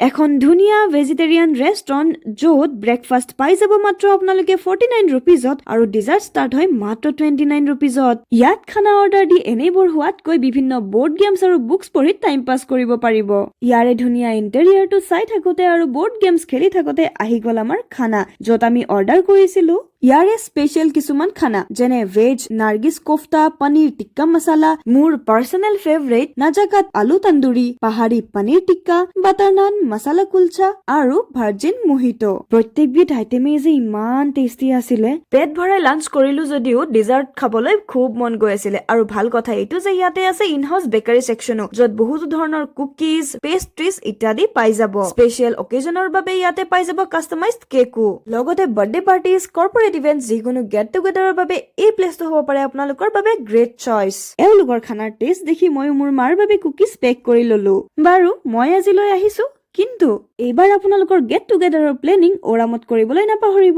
এখন ধুনীয়া vegetarian restaurant য'ত ব্ৰেকফাষ্ট পাই যাব মাত্ৰ আপোনালোকে 49 ৰুপিজত আৰু ডিজাৰ্ট ষ্টাৰ্ট হয় মাত্ৰ 29 ৰুপিজত। ইয়াত খানা অৰ্ডাৰ দি এনেবোৰ হোৱাতকৈ বিভিন্ন বৰ্ড গেমছ আৰু বুকছ পঢ়ি টাইম পাছ কৰিব পাৰিব। ইয়াৰে ধুনীয়া ইণ্টেৰিয়ৰটো চাই থাকোতে আৰু বৰ্ড গেমছ খেলি থাকোতে আহি গ'ল আমাৰ খানা, য'ত আমি অৰ্ডাৰ কৰিছিলো ইয়াৰে স্পেচিয়েল কিছুমান খানা যেনে ভেজ নাৰ্গিছ কোফতা, পনীৰ টিক্কা মছালা, মোৰ পাৰ্চনেল ফেভৰেট নাজাকাত আলু তন্দুৰী, পাহাৰী পনীৰ টিক্কা, বাটাৰ নান, মছালা কুলচা আৰু ভাৰ্জিন মোহিতো। প্ৰত্যেকবিধ আইটেমেই যে ইমান টেষ্টি আছিলে। পেট ভৰাই লাঞ্চ কৰিলো যদিও ডিজাৰ্ট খাবলৈ খুব মন গৈ আছিলে। আৰু ভাল কথা এইটো যে ইয়াতে আছে ইন হাউচ বেকাৰী ছেকশ্যনো, য'ত বহুতো ধৰণৰ কুকিজ, পেষ্ট্ৰিজ ইত্যাদি পাই যাব। স্পেচিয়েল অকেজনৰ বাবে ইয়াতে পাই যাব কাষ্টমাইজড কেকো। লগতে বাৰ্থডে পাৰ্টিজ, কৰ্পৰেট ইভেন্ট, যিকোনো গেট টুগেডাৰৰ বাবে এই প্লেচটো হ'ব পাৰে আপোনালোকৰ বাবে গ্ৰেট চইচ। এওঁলোকৰ খানাৰ টেষ্ট দেখি ময়ো মোৰ মাৰ বাবে কুকিজ পেক কৰি ললো। বাৰু মই আজিলৈ আহিছো, কিন্তু এইবাৰ আপোনালোকৰ গেট টুগেডাৰৰ প্লেনিং ওৰামত কৰিবলৈ নাপাহৰিব।